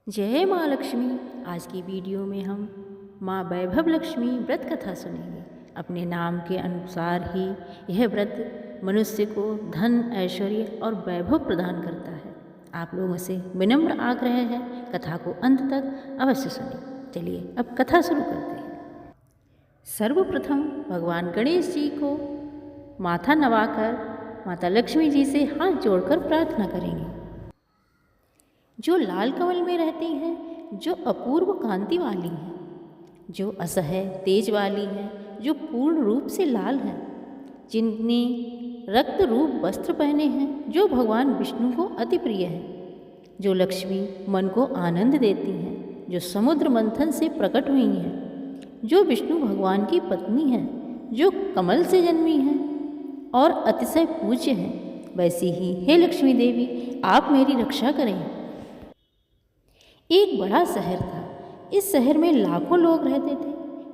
जय माँ लक्ष्मी। आज की वीडियो में हम माँ वैभव लक्ष्मी व्रत कथा सुनेंगे। अपने नाम के अनुसार ही यह व्रत मनुष्य को धन, ऐश्वर्य और वैभव प्रदान करता है। आप लोगों से विनम्र आग्रह है, कथा को अंत तक अवश्य सुनें। चलिए अब कथा शुरू करते हैं। सर्वप्रथम भगवान गणेश जी को माथा नवाकर माता लक्ष्मी जी से हाथ जोड़कर प्रार्थना करेंगे। जो लाल कमल में रहती हैं, जो अपूर्व कांति वाली हैं, जो असह्य तेज वाली हैं, जो पूर्ण रूप से लाल हैं, जिनने रक्त रूप वस्त्र पहने हैं, जो भगवान विष्णु को अति प्रिय है, जो लक्ष्मी मन को आनंद देती हैं, जो समुद्र मंथन से प्रकट हुई हैं, जो विष्णु भगवान की पत्नी हैं, जो कमल से जन्मी हैं और अतिशय पूज्य हैं, वैसी ही हे लक्ष्मी देवी आप मेरी रक्षा करें। एक बड़ा शहर था। इस शहर में लाखों लोग रहते थे।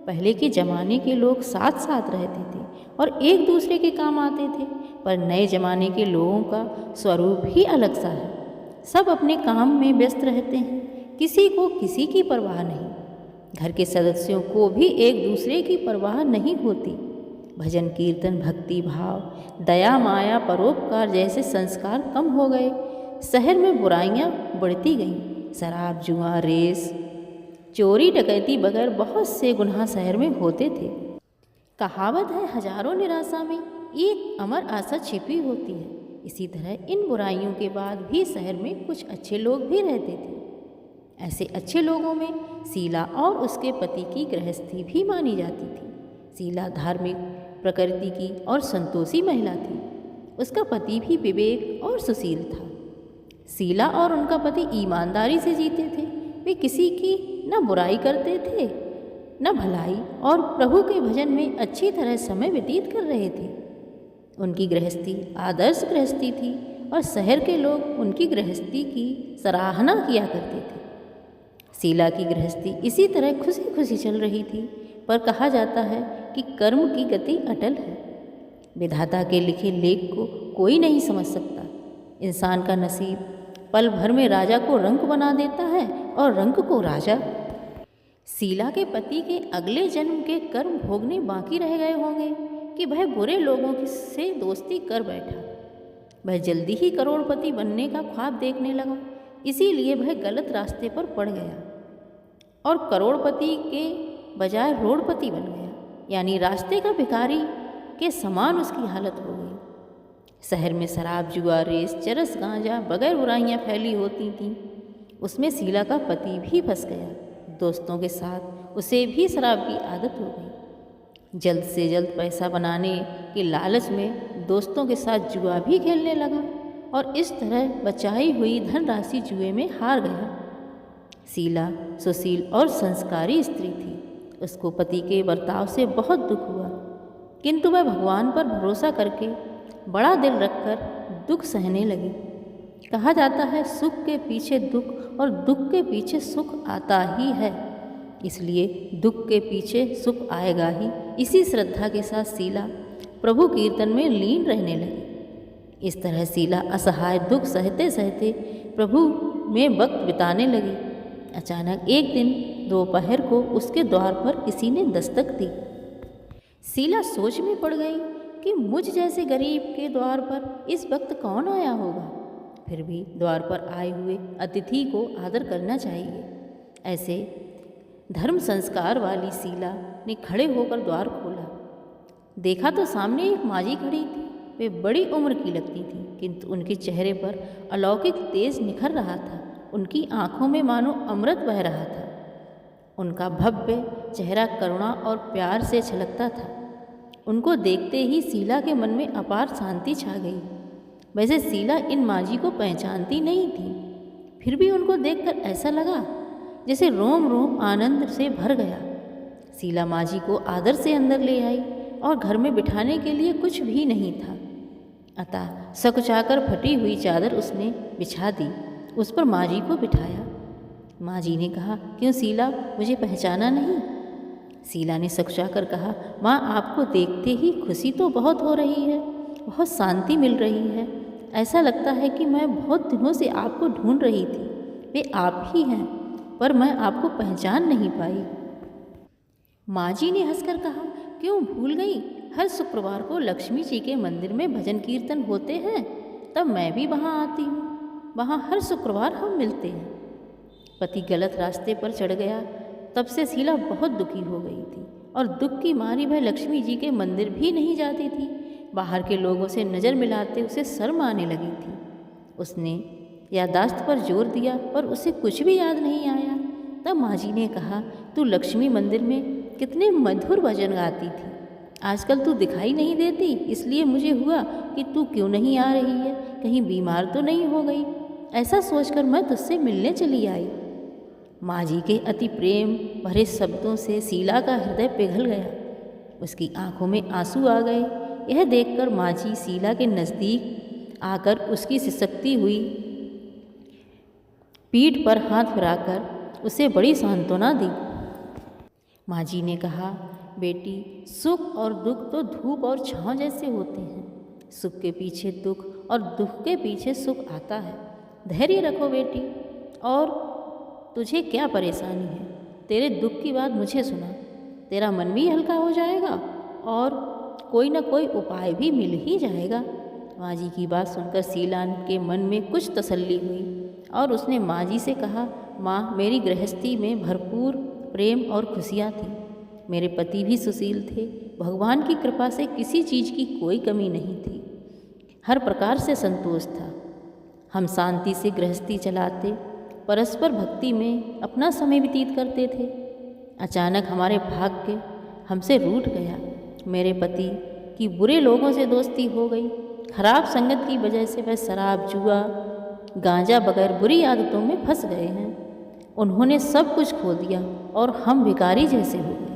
पहले के ज़माने के लोग साथ साथ रहते थे और एक दूसरे के काम आते थे, पर नए ज़माने के लोगों का स्वरूप ही अलग सा है। सब अपने काम में व्यस्त रहते हैं, किसी को किसी की परवाह नहीं। घर के सदस्यों को भी एक दूसरे की परवाह नहीं होती। भजन कीर्तन, भक्ति भाव, दया, माया, परोपकार जैसे संस्कार कम हो गए। शहर में बुराइयां बढ़ती गईं। शराब, जुआ, रेस, चोरी, डकैती बगैर बहुत से गुनाह शहर में होते थे। कहावत है, हजारों निराशा में एक अमर आशा छिपी होती है। इसी तरह इन बुराइयों के बाद भी शहर में कुछ अच्छे लोग भी रहते थे। ऐसे अच्छे लोगों में शीला और उसके पति की गृहस्थी भी मानी जाती थी। शीला धार्मिक प्रकृति की और संतोषी महिला थी। उसका पति भी विवेक और सुशील था। शीला और उनका पति ईमानदारी से जीते थे। वे किसी की न बुराई करते थे न भलाई, और प्रभु के भजन में अच्छी तरह समय व्यतीत कर रहे थे। उनकी गृहस्थी आदर्श गृहस्थी थी और शहर के लोग उनकी गृहस्थी की सराहना किया करते थे। शीला की गृहस्थी इसी तरह खुशी खुशी चल रही थी, पर कहा जाता है कि कर्म की गति अटल है। विधाता के लिखे लेख को कोई नहीं समझ सकता। इंसान का नसीब पल भर में राजा को रंक बना देता है और रंक को राजा। शीला के पति के अगले जन्म के कर्म भोगने बाकी रह गए होंगे कि वह बुरे लोगों से दोस्ती कर बैठा। वह जल्दी ही करोड़पति बनने का ख्वाब देखने लगा, इसीलिए वह गलत रास्ते पर पड़ गया और करोड़पति के बजाय रोड़पति बन गया, यानी रास्ते का भिखारी के समान उसकी हालत हो गई। शहर में शराब, जुआ, रेस, चरस, गांजा बगैर बुराइयां फैली होती थीं। उसमें शीला का पति भी फंस गया। दोस्तों के साथ उसे भी शराब की आदत हो गई। जल्द से जल्द पैसा बनाने के लालच में दोस्तों के साथ जुआ भी खेलने लगा और इस तरह बचाई हुई धनराशि जुए में हार गया। शीला सुशील और संस्कारी स्त्री थी। उसको पति के बर्ताव से बहुत दुख हुआ, किंतु वह भगवान पर भरोसा करके बड़ा दिल रखकर दुख सहने लगी। कहा जाता है, सुख के पीछे दुख और दुख के पीछे सुख आता ही है, इसलिए दुख के पीछे सुख आएगा ही। इसी श्रद्धा के साथ शीला प्रभु कीर्तन में लीन रहने लगी। इस तरह शीला असहाय दुख सहते सहते प्रभु में वक्त बिताने लगी। अचानक एक दिन दोपहर को उसके द्वार पर किसी ने दस्तक दी। शीला सोच में पड़ गई कि मुझ जैसे गरीब के द्वार पर इस वक्त कौन आया होगा। फिर भी द्वार पर आए हुए अतिथि को आदर करना चाहिए। ऐसे धर्म संस्कार वाली शीला ने खड़े होकर द्वार खोला। देखा तो सामने एक माजी खड़ी थी। वे बड़ी उम्र की लगती थी, किंतु उनके चेहरे पर अलौकिक तेज निखर रहा था। उनकी आंखों में मानो अमृत बह रहा था। उनका भव्य चेहरा करुणा और प्यार से छलकता था। उनको देखते ही शीला के मन में अपार शांति छा गई। वैसे शीला इन माजी को पहचानती नहीं थी, फिर भी उनको देखकर ऐसा लगा जैसे रोम रोम आनंद से भर गया। शीला माजी को आदर से अंदर ले आई और घर में बिठाने के लिए कुछ भी नहीं था, अतः सकुचाकर फटी हुई चादर उसने बिछा दी। उस पर माजी को बिठाया। माजी ने कहा, क्यों शीला, मुझे पहचाना नहीं? शीला ने सकुचाकर कहा, माँ, आपको देखते ही खुशी तो बहुत हो रही है, बहुत शांति मिल रही है। ऐसा लगता है कि मैं बहुत दिनों से आपको ढूंढ रही थी, वे आप ही हैं, पर मैं आपको पहचान नहीं पाई। माँ जी ने हंसकर कहा, क्यों भूल गई? हर शुक्रवार को लक्ष्मी जी के मंदिर में भजन कीर्तन होते हैं, तब मैं भी वहाँ आती हूँ। वहाँ हर शुक्रवार हम मिलते हैं। पति गलत रास्ते पर चढ़ गया, तब से शीला बहुत दुखी हो गई थी और दुख की मारी वह लक्ष्मी जी के मंदिर भी नहीं जाती थी। बाहर के लोगों से नज़र मिलाते उसे शर्म आने लगी थी। उसने याददाश्त पर जोर दिया, पर उसे कुछ भी याद नहीं आया। तब माँ जी ने कहा, तू लक्ष्मी मंदिर में कितने मधुर भजन गाती थी, आजकल तू दिखाई नहीं देती, इसलिए मुझे हुआ कि तू क्यों नहीं आ रही है, कहीं बीमार तो नहीं हो गई। ऐसा सोचकर मैं तुझसे मिलने चली आई। माँ जी के अति प्रेम भरे शब्दों से शीला का हृदय पिघल गया। उसकी आंखों में आंसू आ गए। यह देखकर माँ जी शीला के नज़दीक आकर उसकी सिसकती हुई पीठ पर हाथ फिराकर उसे बड़ी सांत्वना दी। माँ जी ने कहा, बेटी, सुख और दुख तो धूप और छाँव जैसे होते हैं। सुख के पीछे दुख और दुख के पीछे सुख आता है। धैर्य रखो बेटी। और तुझे क्या परेशानी है? तेरे दुख की बात मुझे सुना, तेरा मन भी हल्का हो जाएगा और कोई न कोई उपाय भी मिल ही जाएगा। माँ जी की बात सुनकर शीला के मन में कुछ तसल्ली हुई और उसने माँ जी से कहा, माँ, मेरी गृहस्थी में भरपूर प्रेम और खुशियाँ थीं। मेरे पति भी सुशील थे। भगवान की कृपा से किसी चीज़ की कोई कमी नहीं थी। हर प्रकार से संतोष था। हम शांति से गृहस्थी चलाते, परस्पर भक्ति में अपना समय व्यतीत करते थे। अचानक हमारे भाग्य हमसे रूठ गया। मेरे पति की बुरे लोगों से दोस्ती हो गई। खराब संगत की वजह से वह शराब, जुआ, गांजा बगैर बुरी आदतों में फंस गए हैं। उन्होंने सब कुछ खो दिया और हम भिखारी जैसे हो गए।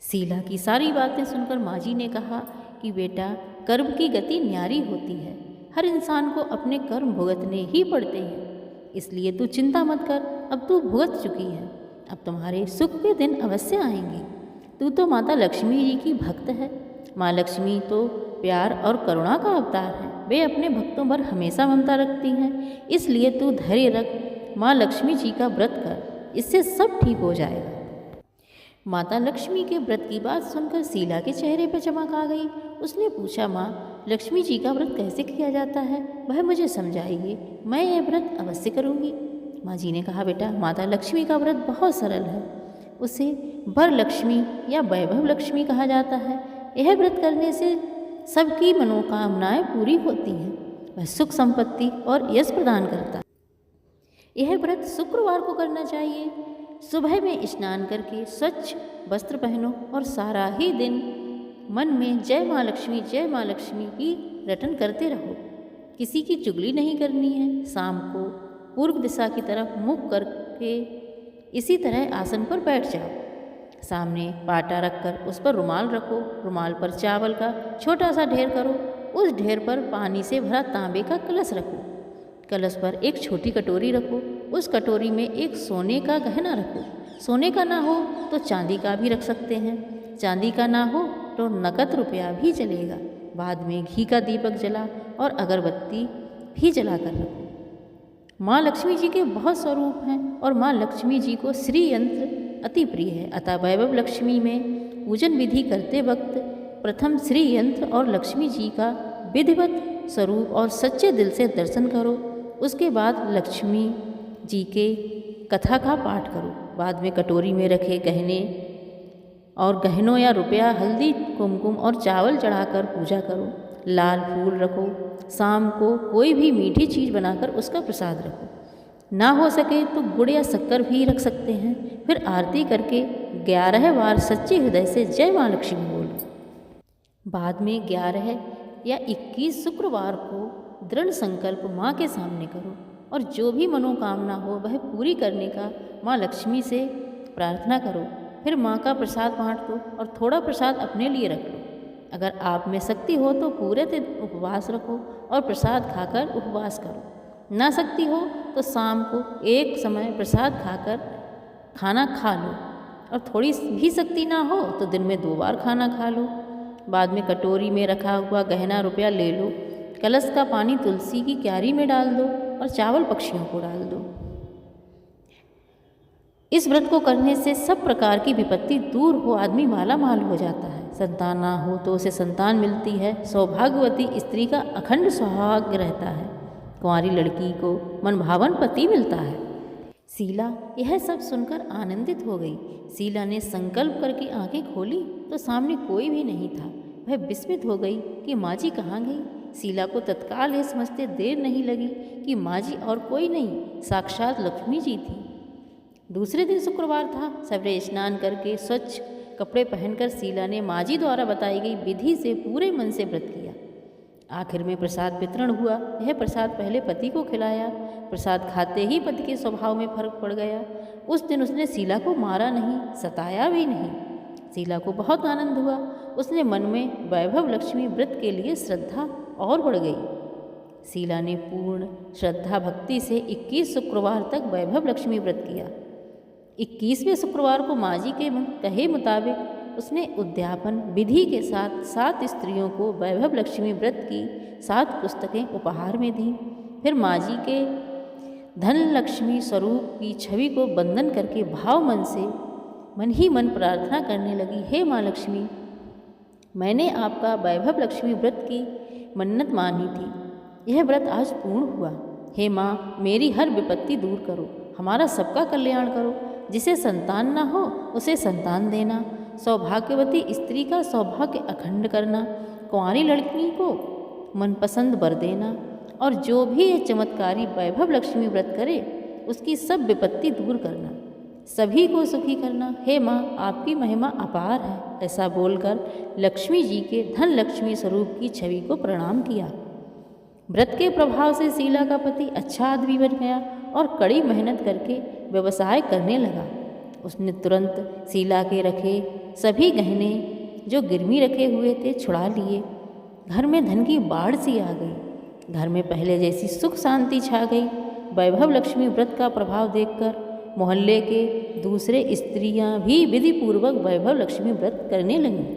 शीला की सारी बातें सुनकर माँ जी ने कहा कि बेटा, कर्म की गति न्यारी होती है। हर इंसान को अपने कर्म भुगतने ही पड़ते हैं, इसलिए तू चिंता मत कर। अब तू भुगत चुकी है, अब तुम्हारे सुख के दिन अवश्य आएंगे। तू तो माता लक्ष्मी जी की भक्त है। माँ लक्ष्मी तो प्यार और करुणा का अवतार है। वे अपने भक्तों पर हमेशा ममता रखती हैं, इसलिए तू धैर्य रख। माँ लक्ष्मी जी का व्रत कर, इससे सब ठीक हो जाएगा। माता लक्ष्मी के व्रत की बात सुनकर शीला के चेहरे पर चमक आ गई। उसने पूछा, माँ, लक्ष्मी जी का व्रत कैसे किया जाता है, वह मुझे समझाइए, मैं यह व्रत अवश्य करूँगी। माँ जी ने कहा, बेटा, माता लक्ष्मी का व्रत बहुत सरल है। उसे वर लक्ष्मी या वैभव लक्ष्मी कहा जाता है। यह व्रत करने से सबकी मनोकामनाएं पूरी होती हैं। वह सुख संपत्ति और यश प्रदान करता है। यह व्रत शुक्रवार को करना चाहिए। सुबह में स्नान करके स्वच्छ वस्त्र पहनो और सारा ही दिन मन में जय माँ लक्ष्मी की रटन करते रहो। किसी की चुगली नहीं करनी है। शाम को पूर्व दिशा की तरफ मुख करके इसी तरह आसन पर बैठ जाओ। सामने पाटा रखकर उस पर रुमाल रखो। रुमाल पर चावल का छोटा सा ढेर करो। उस ढेर पर पानी से भरा तांबे का कलश रखो। कलश पर एक छोटी कटोरी रखो। उस कटोरी में एक सोने का गहना रखो। सोने का ना हो तो चांदी का भी रख सकते हैं। चांदी का ना हो तो नकद रुपया भी चलेगा। बाद में घी का दीपक जला और अगरबत्ती भी जला कर रखो। माँ लक्ष्मी जी के बहुत स्वरूप हैं और माँ लक्ष्मी जी को श्री यंत्र अति प्रिय है। अतः वैभव लक्ष्मी में पूजन विधि करते वक्त प्रथम श्री यंत्र और लक्ष्मी जी का विधिवत स्वरूप और सच्चे दिल से दर्शन करो। उसके बाद लक्ष्मी जी के कथा का पाठ करो। बाद में कटोरी में रखे गहने और गहनों या रुपया, हल्दी, कुमकुम और चावल चढ़ाकर पूजा करो। लाल फूल रखो। शाम को कोई भी मीठी चीज़ बनाकर उसका प्रसाद रखो। ना हो सके तो गुड़ या शक्कर भी रख सकते हैं। फिर आरती करके 11 बार सच्चे हृदय से जय माँ लक्ष्मी बोलो। बाद में 11 या 21 शुक्रवार को दृढ़ संकल्प माँ के सामने करो और जो भी मनोकामना हो वह पूरी करने का माँ लक्ष्मी से प्रार्थना करो। फिर माँ का प्रसाद बांट दो और थोड़ा प्रसाद अपने लिए रख लो। अगर आप में शक्ति हो तो पूरे दिन उपवास रखो और प्रसाद खाकर उपवास करो। ना शक्ति हो तो शाम को एक समय प्रसाद खाकर खाना खा लो और थोड़ी भी शक्ति ना हो तो दिन में 2 बार खाना खा लो। बाद में कटोरी में रखा हुआ गहना रुपया ले लो। कलश का पानी तुलसी की क्यारी में डाल दो और चावल पक्षियों को डाल दो। इस व्रत को करने से सब प्रकार की विपत्ति दूर हो, आदमी माला माल हो जाता है। संतान ना हो तो उसे संतान मिलती है। सौभाग्यवती स्त्री का अखंड सौभाग्य रहता है। कुंवारी लड़की को मनभावन पति मिलता है। शीला यह सब सुनकर आनंदित हो गई। शीला ने संकल्प करके आंखें खोली तो सामने कोई भी नहीं था। वह विस्मित हो गई कि माँ जी कहाँ गई। शीला को तत्काल यह समझते देर नहीं लगी कि माँ जी और कोई नहीं, साक्षात लक्ष्मी जी थी। दूसरे दिन शुक्रवार था। सवेरे स्नान करके स्वच्छ कपड़े पहनकर शीला ने माँ जी द्वारा बताई गई विधि से पूरे मन से व्रत किया। आखिर में प्रसाद वितरण हुआ। यह प्रसाद पहले पति को खिलाया। प्रसाद खाते ही पति के स्वभाव में फर्क पड़ गया। उस दिन उसने शीला को मारा नहीं, सताया भी नहीं। शीला को बहुत आनंद हुआ। उसने मन में वैभव लक्ष्मी व्रत के लिए श्रद्धा और बढ़ गई। शीला ने पूर्ण श्रद्धा भक्ति से 21 शुक्रवार तक वैभव लक्ष्मी व्रत किया। 21वें शुक्रवार को माँ जी के कहे मुताबिक उसने उद्यापन विधि के साथ 7 स्त्रियों को वैभव लक्ष्मी व्रत की 7 पुस्तकें उपहार में दी। फिर माँ जी के धन लक्ष्मी स्वरूप की छवि को वंदन करके भाव मन ही मन प्रार्थना करने लगी, हे माँ लक्ष्मी, मैंने आपका वैभव लक्ष्मी व्रत की मन्नत मानी थी। यह व्रत आज पूर्ण हुआ। हे माँ, मेरी हर विपत्ति दूर करो, हमारा सबका कल्याण करो। जिसे संतान ना हो उसे संतान देना, सौभाग्यवती स्त्री का सौभाग्य अखंड करना, कुंवारी लड़की को मनपसंद वर देना, और जो भी यह चमत्कारी वैभव लक्ष्मी व्रत करे उसकी सब विपत्ति दूर करना, सभी को सुखी करना। हे माँ, आपकी महिमा अपार है। ऐसा बोलकर लक्ष्मी जी के धन लक्ष्मी स्वरूप की छवि को प्रणाम किया। व्रत के प्रभाव से शीला का पति अच्छा आदमी बन गया और कड़ी मेहनत करके व्यवसाय करने लगा। उसने तुरंत शीला के रखे सभी गहने जो गिरवी रखे हुए थे छुड़ा लिए। घर में धन की बाढ़ सी आ गई। घर में पहले जैसी सुख शांति छा गई। वैभव लक्ष्मी व्रत का प्रभाव देखकर मोहल्ले के दूसरे स्त्रियां भी विधि पूर्वक वैभव लक्ष्मी व्रत करने लगीं।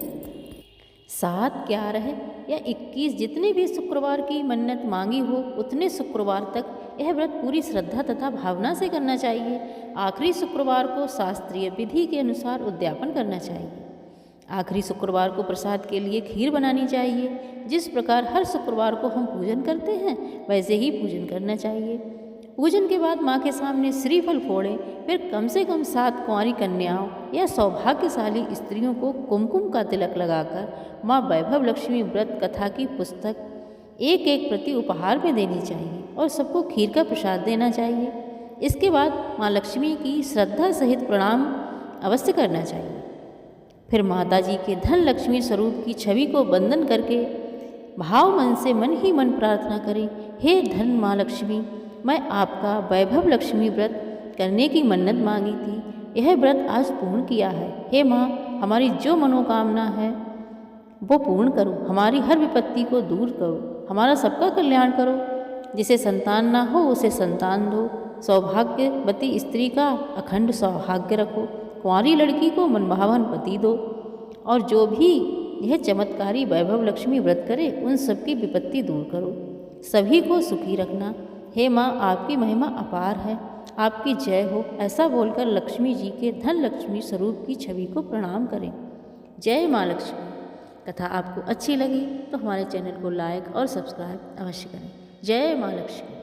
7 क्या रहे या 21 जितने भी शुक्रवार की मन्नत मांगी हो उतने शुक्रवार तक यह व्रत पूरी श्रद्धा तथा भावना से करना चाहिए। आखिरी शुक्रवार को शास्त्रीय विधि के अनुसार उद्यापन करना चाहिए। आखिरी शुक्रवार को प्रसाद के लिए खीर बनानी चाहिए। जिस प्रकार हर शुक्रवार को हम पूजन करते हैं वैसे ही पूजन करना चाहिए। पूजन के बाद माँ के सामने श्रीफल फोड़ें। फिर कम से कम 7 कुंवारी कन्याओं या सौभाग्यशाली स्त्रियों को कुमकुम का तिलक लगाकर माँ वैभव लक्ष्मी व्रत कथा की पुस्तक एक प्रति उपहार में देनी चाहिए और सबको खीर का प्रसाद देना चाहिए। इसके बाद माँ लक्ष्मी की श्रद्धा सहित प्रणाम अवश्य करना चाहिए। फिर माता जी के धन लक्ष्मी स्वरूप की छवि को वंदन करके भाव मन से मन ही मन प्रार्थना करें, हे धन माँ लक्ष्मी, मैं आपका वैभव लक्ष्मी व्रत करने की मन्नत मांगी थी। यह व्रत आज पूर्ण किया है। हे माँ, हमारी जो मनोकामना है वो पूर्ण करो, हमारी हर विपत्ति को दूर करो, हमारा सबका कल्याण करो। जिसे संतान ना हो उसे संतान दो, सौभाग्यवती स्त्री का अखंड सौभाग्य रखो, कुंवारी लड़की को मनभावन पति दो, और जो भी यह चमत्कारी वैभव लक्ष्मी व्रत करे उन सबकी विपत्ति दूर करो, सभी को सुखी रखना। हे माँ, आपकी महिमा अपार है, आपकी जय हो। ऐसा बोलकर लक्ष्मी जी के धन लक्ष्मी स्वरूप की छवि को प्रणाम करें। जय माँ लक्ष्मी। कथा आपको अच्छी लगी तो हमारे चैनल को लाइक और सब्सक्राइब अवश्य करें। जय माँ लक्ष्मी।